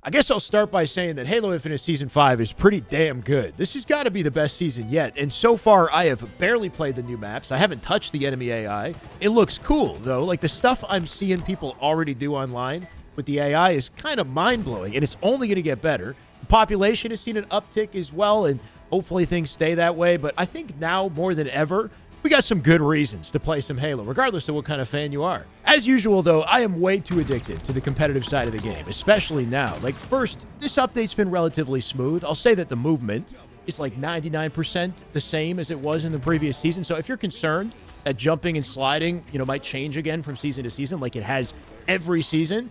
I guess I'll start by saying that Halo Infinite Season 5 is pretty damn good. This has got to be the best season yet, and so far I have barely played the new maps. I haven't touched the enemy AI. It looks cool, though. Like, the stuff I'm seeing people already do online with the AI is kind of mind-blowing, and it's only going to get better. The population has seen an uptick as well, and hopefully things stay that way, but I think now more than ever, we got some good reasons to play some Halo, regardless of what kind of fan you are. As usual, though, I am way too addicted to the competitive side of the game, especially now. Like, first, this update's been relatively smooth. I'll say that the movement is like 99% the same as it was in the previous season. So if you're concerned that jumping and sliding, might change again from season to season like it has every season,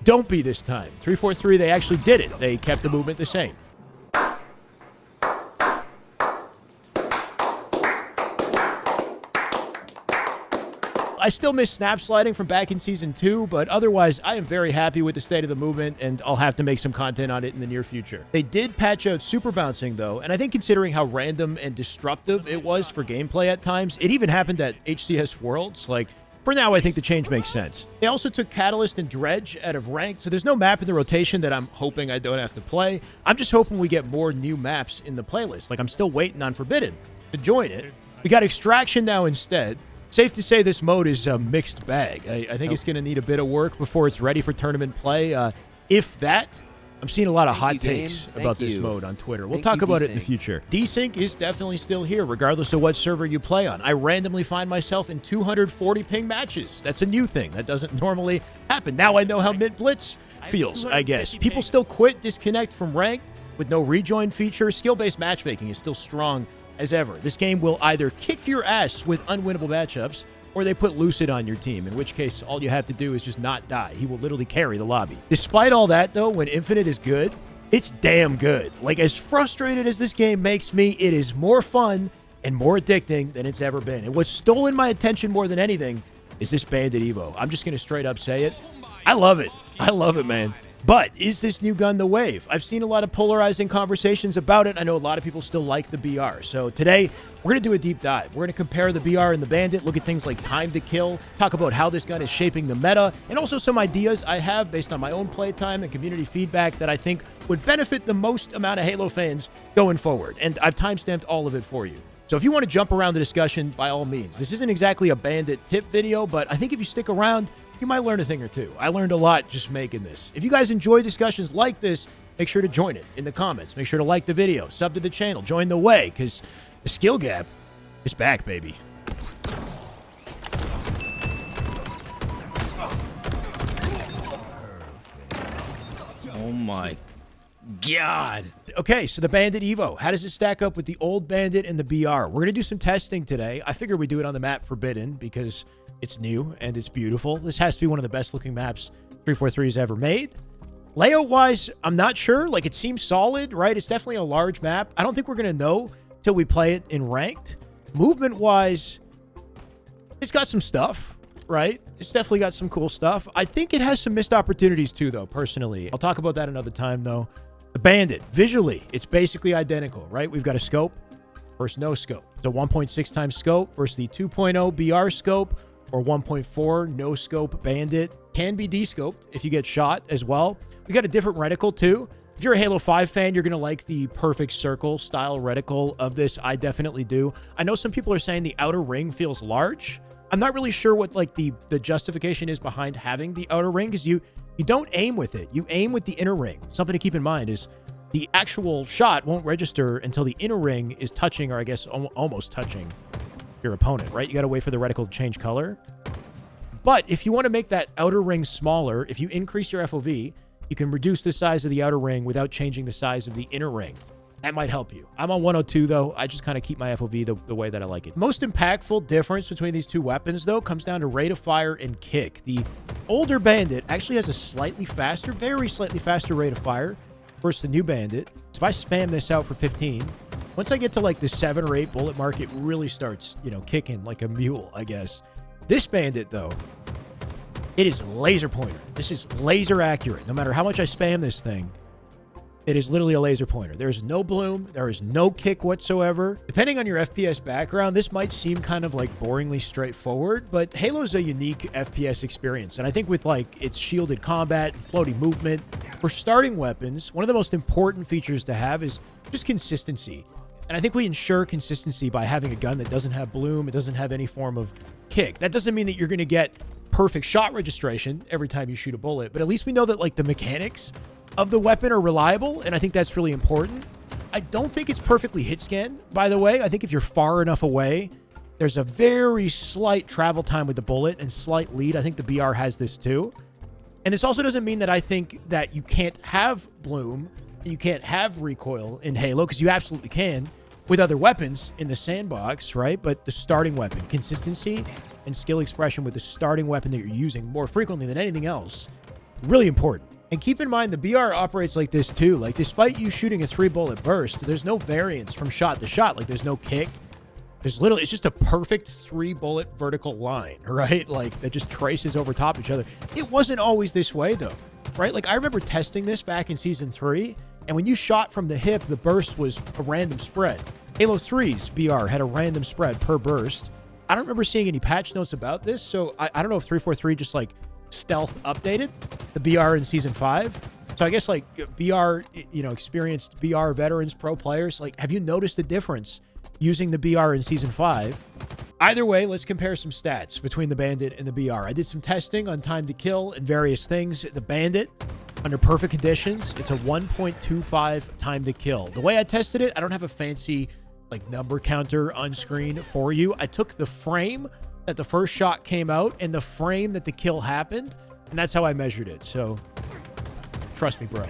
don't be this time. 343, they actually did it. They kept the movement the same. I still miss snap sliding from back in Season 2, but otherwise, I am very happy with the state of the movement, and I'll have to make some content on it in the near future. They did patch out super bouncing, though, and I think considering how random and disruptive it was for gameplay at times, it even happened at HCS Worlds. Like, for now, I think the change makes sense. They also took Catalyst and Dredge out of Ranked, so there's no map in the rotation that I'm hoping I don't have to play. I'm just hoping we get more new maps in the playlist. Like, I'm still waiting on Forbidden to join it. We got Extraction now instead. Safe to say this mode is a mixed bag. I think it's going to need a bit of work before it's ready for tournament play. If that, I'm seeing a lot of hot takes about this mode on Twitter. We'll talk about it in the future. Desync is definitely still here, regardless of what server you play on. I randomly find myself in 240 ping matches. That's a new thing. That doesn't normally happen. Now I know how Mid Blitz feels, I guess. People still quit, disconnect from Ranked with no rejoin feature. Skill-based matchmaking is still strong as ever. This game will either kick your ass with unwinnable matchups, or they put Lucid on your team, in which case all you have to do is just not die. He will literally carry the lobby. Despite all that, though, when Infinite is good, it's damn good. Like, as frustrated as this game makes me, it is more fun and more addicting than it's ever been. And what's stolen my attention more than anything is this Bandit EVO. I'm just going to straight up say it. I love it. I love it, man. But is this new gun the wave? I've seen a lot of polarizing conversations about it. I know a lot of people still like the BR. So today, we're going to do a deep dive. We're going to compare the BR and the Bandit, look at things like time to kill, talk about how this gun is shaping the meta, and also some ideas I have based on my own playtime and community feedback that I think would benefit the most amount of Halo fans going forward. And I've timestamped all of it for you. So if you want to jump around the discussion, by all means. This isn't exactly a Bandit tip video, but I think if you stick around, you might learn a thing or two. I learned a lot just making this. If you guys enjoy discussions like this, make sure to join it in the comments. Make sure to like the video, sub to the channel, join the way, because the skill gap is back, baby. Oh my God. Okay, so the Bandit EVO. How does it stack up with the old Bandit and the BR? We're going to do some testing today. I figured we'd do it on the map Forbidden because it's new and it's beautiful. This has to be one of the best looking maps 343 has ever made. Layout wise, I'm not sure. Like, it seems solid, right? It's definitely a large map. I don't think we're going to know till we play it in Ranked. Movement wise, it's got some stuff, right? It's definitely got some cool stuff. I think it has some missed opportunities too, though, personally. I'll talk about that another time, though. The Bandit, visually, it's basically identical, right? We've got a scope versus no scope. It's a 1.6 times scope versus the 2.0 BR scope, or 1.4 no scope Bandit. Can be descoped if you get shot as well. We got a different reticle too. If you're a Halo 5 fan, you're gonna like the perfect circle style reticle of this. I definitely do. I know some people are saying the outer ring feels large. I'm not really sure what like the justification is behind having the outer ring, because you don't aim with it. You aim with the inner ring. Something to keep in mind is the actual shot won't register until the inner ring is touching, or I guess almost touching your opponent, right? You got to wait for the reticle to change color. But if you want to make that outer ring smaller, if you increase your FOV, you can reduce the size of the outer ring without changing the size of the inner ring. That might help you. I'm on 102, though. I just kind of keep my FOV the way that I like it. Most impactful difference between these two weapons, though, comes down to rate of fire and kick. The older Bandit actually has a slightly faster, very slightly faster rate of fire versus the new Bandit. So if I spam this out for 15, once I get to like the 7 or 8 bullet mark, it really starts, kicking like a mule, I guess. This Bandit, though, it is laser pointer. This is laser accurate. No matter how much I spam this thing, It is literally a laser pointer. There is no bloom. There is no kick whatsoever. Depending on your FPS background, this might seem kind of like boringly straightforward, but Halo's a unique FPS experience. And I think with like its shielded combat and floaty movement, for starting weapons, one of the most important features to have is just consistency. And I think we ensure consistency by having a gun that doesn't have bloom. It doesn't have any form of kick. That doesn't mean that you're going to get perfect shot registration every time you shoot a bullet, but at least we know that like the mechanics of the weapon are reliable, and I think that's really important. I don't think it's perfectly hit scan, by the way. I think if you're far enough away, there's a very slight travel time with the bullet and slight lead. I think the BR has this too. And this also doesn't mean that I think that you can't have bloom and you can't have recoil in Halo, because you absolutely can with other weapons in the sandbox, right? But the starting weapon, consistency and skill expression with the starting weapon that you're using more frequently than anything else, really important. And keep in mind, the BR operates like this too. Like, despite you shooting a 3-bullet burst, there's no variance from shot to shot. Like, there's no kick. There's literally, it's just a perfect 3-bullet vertical line, right? Like, that just traces over top each other. It wasn't always this way, though, right? Like, I remember testing this back in Season 3, and when you shot from the hip, the burst was a random spread. Halo 3's BR had a random spread per burst. I don't remember seeing any patch notes about this, so I don't know if 343 just, like, stealth updated the BR in Season 5. So I guess, like, BR, you know, experienced BR veterans, pro players, like, have you noticed the difference using the BR in Season 5? Either way, let's compare some stats between the Bandit and the BR. I did some testing on time to kill and various things. The Bandit, under perfect conditions, it's a 1.25 time to kill. The way I tested it, I don't have a fancy, like, number counter on screen for you. I took the frame that the first shot came out and the frame that the kill happened, and that's how I measured it. So trust me, bro,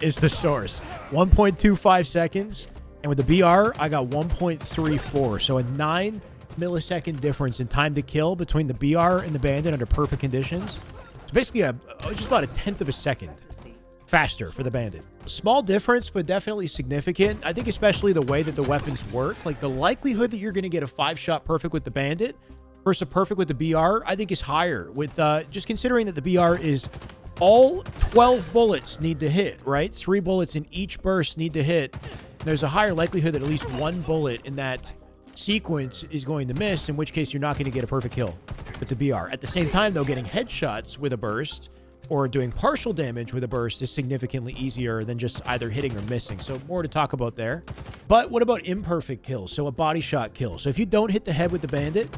is the source. 1.25 seconds, and with the BR, I got 1.34. So a 9 millisecond difference in time to kill between the BR and the Bandit under perfect conditions. It's basically just about a 1/10 of a second faster for the Bandit. Small difference, but definitely significant. I think especially the way that the weapons work, like the likelihood that you're going to get a 5-shot perfect with the Bandit versus a perfect with the BR, I think is higher, with just considering that the BR is all 12 bullets need to hit, right? 3 bullets in each burst need to hit. There's a higher likelihood that at least 1 bullet in that sequence is going to miss, in which case you're not going to get a perfect kill with the BR. At the same time, though, getting headshots with a burst or doing partial damage with a burst is significantly easier than just either hitting or missing. So more to talk about there. But what about imperfect kills? So a body shot kill. So if you don't hit the head with the Bandit,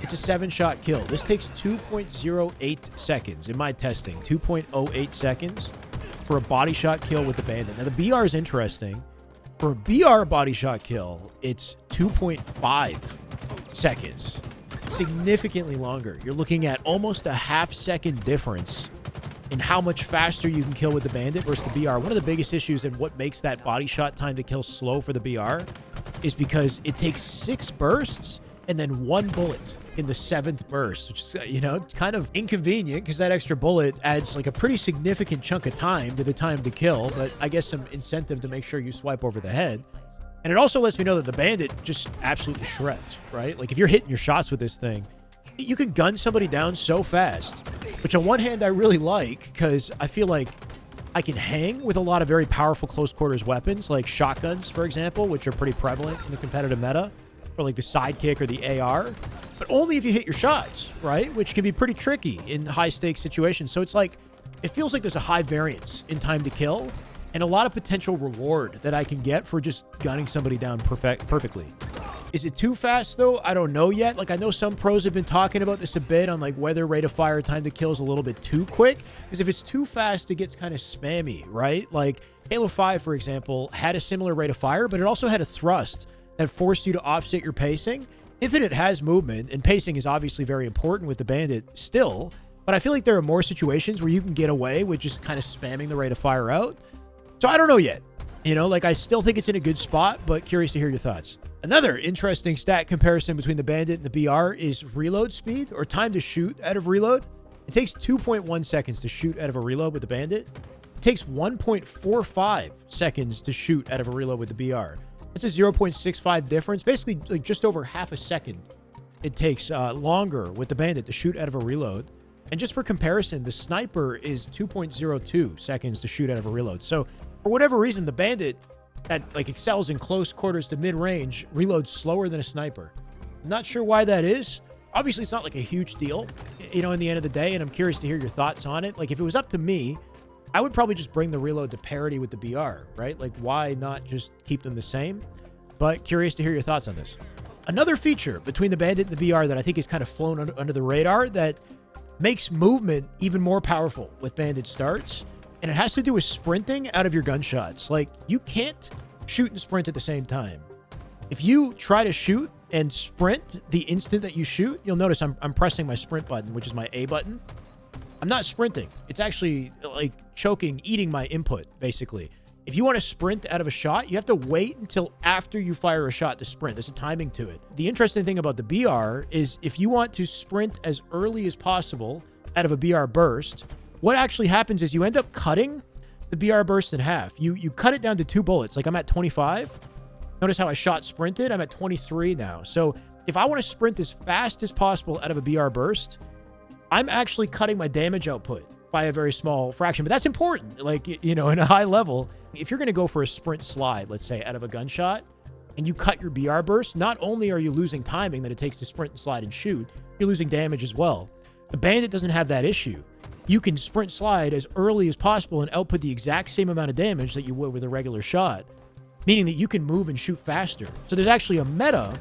it's a 7-shot kill. This takes 2.08 seconds in my testing. 2.08 seconds for a body shot kill with the Bandit. Now, the BR is interesting. For a BR body shot kill, it's 2.5 seconds. Significantly longer. You're looking at almost a half-second difference in how much faster you can kill with the Bandit versus the BR. One of the biggest issues and what makes that body shot time to kill slow for the BR is because it takes 6 bursts and then 1 bullet in the 7th burst, which is, you know, kind of inconvenient because that extra bullet adds like a pretty significant chunk of time to the time to kill, but I guess some incentive to make sure you swipe over the head. And it also lets me know that the Bandit just absolutely shreds, right? Like if you're hitting your shots with this thing, you can gun somebody down so fast, which on one hand I really like because I feel like I can hang with a lot of very powerful close quarters weapons like shotguns, for example, which are pretty prevalent in the competitive meta, or like the sidekick or the AR, but only if you hit your shots, right? Which can be pretty tricky in high stakes situations. So it's like, it feels like there's a high variance in time to kill and a lot of potential reward that I can get for just gunning somebody down perfectly. Is it too fast though? I don't know yet. Like I know some pros have been talking about this a bit on like whether rate of fire time to kill is a little bit too quick. Because if it's too fast, it gets kind of spammy, right? Like Halo 5, for example, had a similar rate of fire, but it also had a thrust that forced you to offset your pacing. If it has movement, and pacing is obviously very important with the Bandit still, but I feel like there are more situations where you can get away with just kind of spamming the rate of fire out. So I don't know yet. You know, like I still think it's in a good spot, but curious to hear your thoughts. Another interesting stat comparison between the Bandit and the BR is reload speed, or time to shoot out of reload. It takes 2.1 seconds to shoot out of a reload with the Bandit. It takes 1.45 seconds to shoot out of a reload with the BR. It's a 0.65 difference, basically like just over half a second. It takes longer with the Bandit to shoot out of a reload. And just for comparison, the Sniper is 2.02 seconds to shoot out of a reload. So For whatever reason, the Bandit that like excels in close quarters to mid-range reloads slower than a sniper. I'm not sure why that is. Obviously, it's not like a huge deal, you know, in the end of the day, and I'm curious to hear your thoughts on it. Like, if it was up to me, I would probably just bring the reload to parity with the BR, right? Like, why not just keep them the same? But curious to hear your thoughts on this. Another feature between the Bandit and the BR that I think is kind of flown under the radar that makes movement even more powerful with Bandit starts, and it has to do with sprinting out of your gunshots. Like, you can't shoot and sprint at the same time. If you try to shoot and sprint the instant that you shoot, you'll notice I'm pressing my sprint button, which is my A button. I'm not sprinting. It's actually like choking, eating my input, basically. If you want to sprint out of a shot, you have to wait until after you fire a shot to sprint. There's a timing to it. The interesting thing about the BR is if you want to sprint as early as possible out of a BR burst, what actually happens is you end up cutting the BR burst in half. You cut it down to 2 bullets. Like I'm at 25. Notice how I shot sprinted? I'm at 23 now. So if I want to sprint as fast as possible out of a BR burst, I'm actually cutting my damage output by a very small fraction. But that's important. Like, you know, in a high level, if you're going to go for a sprint slide, let's say, out of a gunshot, and you cut your BR burst, not only are you losing timing that it takes to sprint and slide and shoot, you're losing damage as well. The Bandit doesn't have that issue. You can sprint slide as early as possible and output the exact same amount of damage that you would with a regular shot, meaning that you can move and shoot faster. So there's actually a meta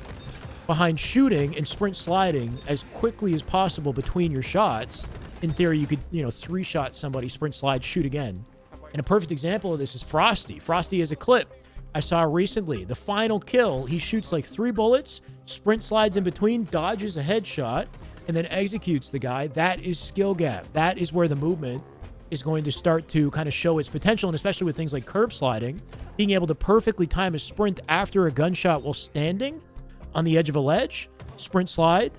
behind shooting and sprint sliding as quickly as possible between your shots. In theory, you could, you know, 3-shot somebody, sprint slide, shoot again. And a perfect example of this is Frosty. Frosty has a clip I saw recently. The final kill, he shoots like 3 bullets, sprint slides in between, dodges a headshot, and then executes the guy. That is skill gap. That is where the movement is going to start to kind of show its potential, and especially with things like curb sliding, being able to perfectly time a sprint after a gunshot while standing on the edge of a ledge, sprint slide,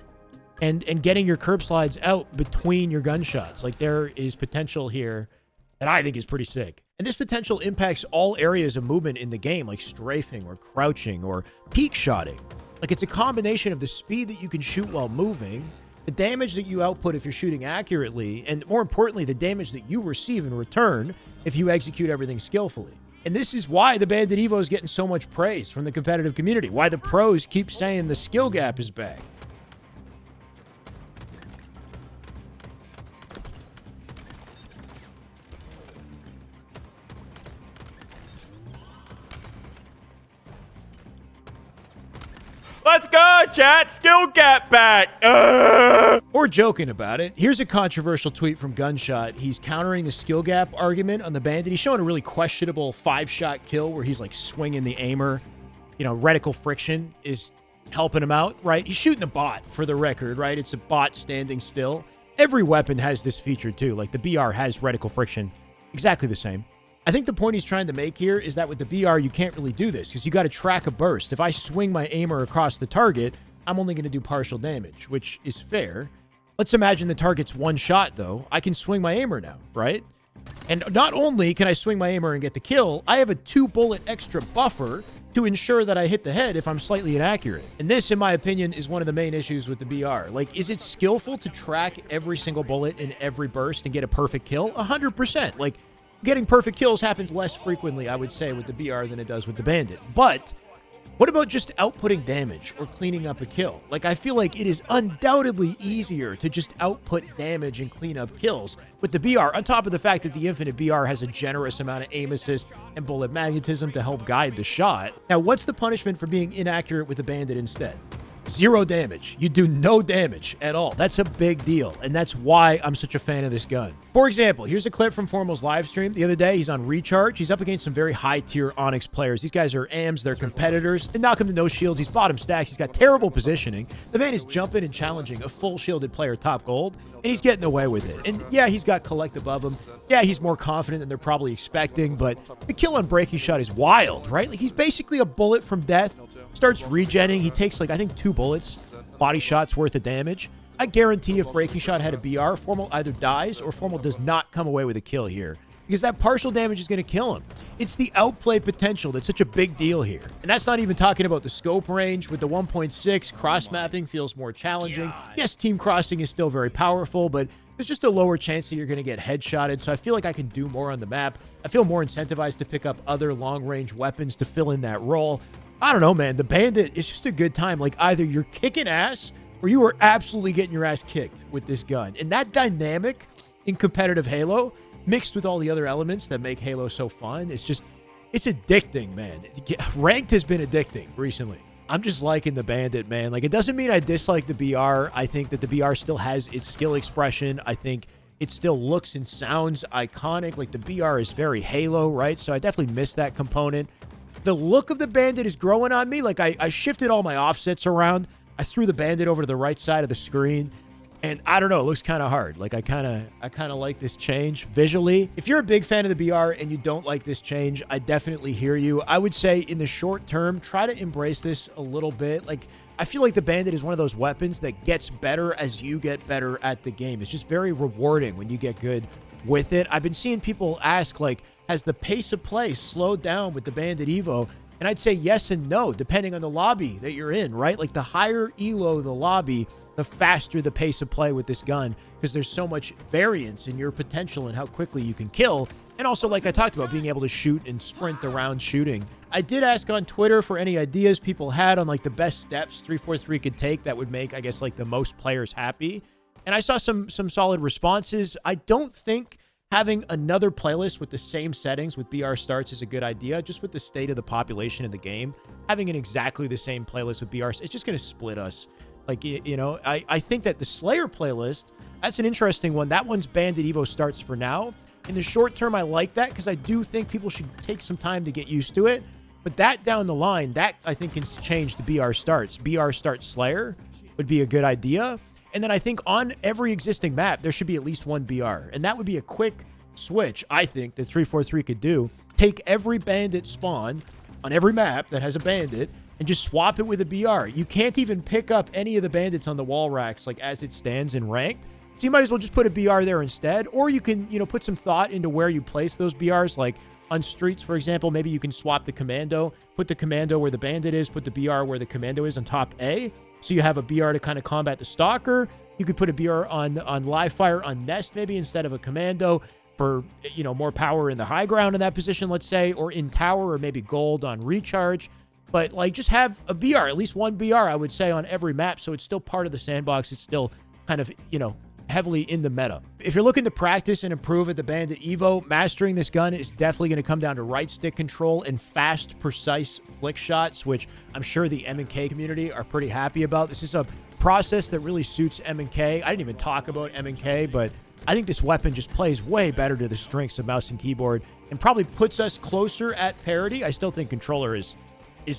and getting your curb slides out between your gunshots. Like, there is potential here that I think is pretty sick. And this potential impacts all areas of movement in the game, like strafing or crouching or peak shotting. Like, it's a combination of the speed that you can shoot while moving, the damage that you output if you're shooting accurately, and more importantly, the damage that you receive in return if you execute everything skillfully. And this is why the Bandit EVO is getting so much praise from the competitive community, why the pros keep saying the skill gap is back. Let's go, chat. Skill gap back. Or joking about it. Here's a controversial tweet from Gunshot. He's countering the skill gap argument on the Bandit. He's showing a really questionable 5-shot kill where he's like swinging the aimer. You know, reticle friction is helping him out, right? He's shooting a bot, for the record, right? It's a bot standing still. Every weapon has this feature too. Like the BR has reticle friction. Exactly the same. I think the point he's trying to make here is that with the BR, you can't really do this because you got to track a burst. If I swing my aimer across the target, I'm only going to do partial damage, which is fair. Let's imagine the target's 1 shot, though. I can swing my aimer now, right? And not only can I swing my aimer and get the kill, I have a 2-bullet extra buffer to ensure that I hit the head if I'm slightly inaccurate. And this, in my opinion, is one of the main issues with the BR. Like, is it skillful to track every single bullet in every burst and get a perfect kill? 100%. Like, getting perfect kills happens less frequently, I would say, with the BR than it does with the Bandit. But what about just outputting damage or cleaning up a kill? Like, I feel like it is undoubtedly easier to just output damage and clean up kills with the BR, on top of the fact that the Infinite BR has a generous amount of aim assist and bullet magnetism to help guide the shot. Now, what's the punishment for being inaccurate with the Bandit instead? 0 damage. You do no damage at all. That's a big deal, and that's why I'm such a fan of this gun. For example, here's a clip from Formal's live stream the other day. He's on Recharge. He's up against some very high-tier Onyx players. These guys are AMs. They're competitors. They knock him to no shields. He's bottom stacks. He's got terrible positioning. The man is jumping and challenging a full-shielded player top gold, and he's getting away with it. And yeah, he's got Collect above him. Yeah, he's more confident than they're probably expecting, but the kill on Breaking Shot is wild, right? Like, he's basically a bullet from death. Starts regenning. He takes, like, I think 2 bullets. Body shots worth of damage. I guarantee if Breaking Shot had a BR, Formal either dies or Formal does not come away with a kill here, because that partial damage is going to kill him. It's the outplay potential that's such a big deal here. And that's not even talking about the scope range. With the 1.6, cross-mapping feels more challenging. Yes, team crossing is still very powerful, but there's just a lower chance that you're going to get headshotted. So I feel like I can do more on the map. I feel more incentivized to pick up other long-range weapons to fill in that role. I don't know, man. The Bandit is just a good time. Like, either you're kicking ass or you are absolutely getting your ass kicked with this gun. And that dynamic in competitive Halo, mixed with all the other elements that make Halo so fun, it's addicting, man. Ranked has been addicting recently. I'm just liking the Bandit, man. Like, it doesn't mean I dislike the BR. I think that the BR still has its skill expression. I think it still looks and sounds iconic. Like, the BR is very Halo, right? So I definitely miss that component. The look of the Bandit is growing on me. Like, I shifted all my offsets around. I threw the Bandit over to the right side of the screen. And I don't know, it looks kind of hard. Like, I kind of like this change visually. If you're a big fan of the BR and you don't like this change, I definitely hear you. I would say in the short term, try to embrace this a little bit. Like, I feel like the Bandit is one of those weapons that gets better as you get better at the game. It's just very rewarding when you get good with it. I've been seeing people ask, like, has the pace of play slowed down with the Bandit EVO? And I'd say yes and no, depending on the lobby that you're in, right? Like, the higher elo the lobby, the faster the pace of play with this gun, because there's so much variance in your potential and how quickly you can kill. And also, like I talked about, being able to shoot and sprint around shooting. I did ask on Twitter for any ideas people had on, like, the best steps 343 could take that would make, I guess, like, the most players happy. And I saw some solid responses. I don't think having another playlist with the same settings with BR starts is a good idea, just with the state of the population in the game. Having an exactly the same playlist with BR, it's just going to split us. Like, you know, I think that the Slayer playlist, that's an interesting one. That one's Bandit EVO starts for now. In the short term, I like that because I do think people should take some time to get used to it. But that down the line, that I think can change to BR starts. BR start Slayer would be a good idea. And then I think on every existing map, there should be at least one BR. And that would be a quick switch, I think, that 343 could do. Take every Bandit spawn on every map that has a Bandit and just swap it with a BR. You can't even pick up any of the Bandits on the wall racks, like, as it stands in ranked. So you might as well just put a BR there instead. Or you can, you know, put some thought into where you place those BRs. Like on streets, for example, maybe you can swap the commando, put the commando where the Bandit is, put the BR where the commando is on top A. So you have a BR to kind of combat the stalker. You could put a BR on live fire on nest maybe instead of a commando for, you know, more power in the high ground in that position, let's say, or in tower, or maybe gold on recharge. But, like, just have a BR, at least one BR, I would say, on every map. So it's still part of the sandbox. It's still kind of, you know, heavily in the meta. If you're looking to practice and improve at the Bandit EVO, mastering this gun is definitely going to come down to right stick control and fast, precise flick shots, which I'm sure the M&K community are pretty happy about. This is a process that really suits M&K. I didn't even talk about M&K, but I think this weapon just plays way better to the strengths of mouse and keyboard and probably puts us closer at parity. I still think controller is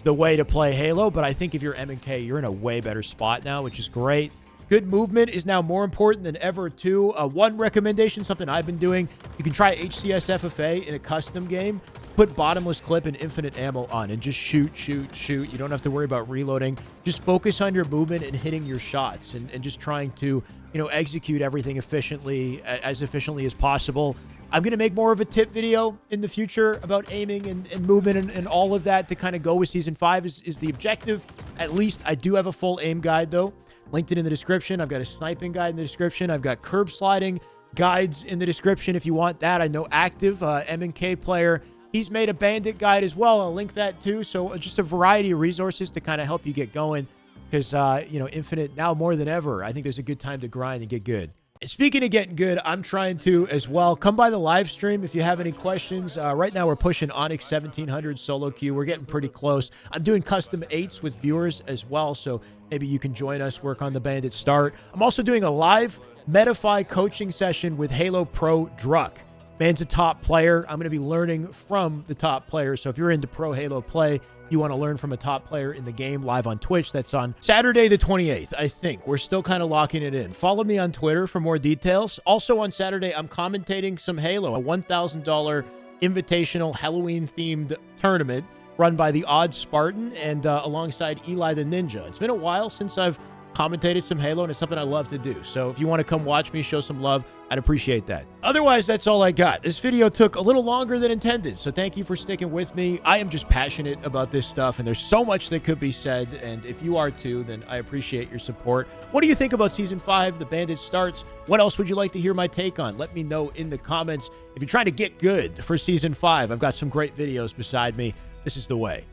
the way to play Halo, but I think if you're M&K, you're in a way better spot now, which is great. Good movement is now more important than ever, too. One recommendation, something I've been doing, you can try HCS FFA in a custom game. Put bottomless clip and infinite ammo on and just shoot. You don't have to worry about reloading. Just focus on your movement and hitting your shots and just trying to, you know, execute everything efficiently as possible. I'm going to make more of a tip video in the future about aiming and movement and all of that to kind of go with Season 5 is the objective. At least I do have a full aim guide, though. Linked it in the description. I've got a sniping guide in the description. I've got curb sliding guides in the description if you want that. I know Active, M&K player, he's made a Bandit guide as well. I'll link that too. So just a variety of resources to kind of help you get going because, you know, Infinite now more than ever, I think there's a good time to grind and get good. And speaking of getting good, I'm trying to as well. Come by the live stream if you have any questions. Right now we're pushing Onyx 1700 solo queue. We're getting pretty close. I'm doing custom 8s with viewers as well, so maybe you can join us, work on the Bandit start. I'm also doing a live Metafy coaching session with Halo Pro Druck. Man's a top player. I'm going to be learning from the top player. So if you're into pro Halo play, you want to learn from a top player in the game live on Twitch. That's on Saturday the 28th, I think. We're still kind of locking it in. Follow me on Twitter for more details. Also on Saturday, I'm commentating some Halo, a $1,000 invitational Halloween-themed tournament run by the Odd Spartan and alongside Eli the Ninja. It's been a while since I've commentated some Halo, and it's something I love to do. So if you want to come watch me show some love, I'd appreciate that. Otherwise, that's all I got. This video took a little longer than intended, so thank you for sticking with me. I am just passionate about this stuff, and there's so much that could be said, and if you are too, then I appreciate your support. What do you think about Season 5? The Bandit starts. What else would you like to hear my take on? Let me know in the comments. If you're trying to get good for Season 5, I've got some great videos beside me. This is the way.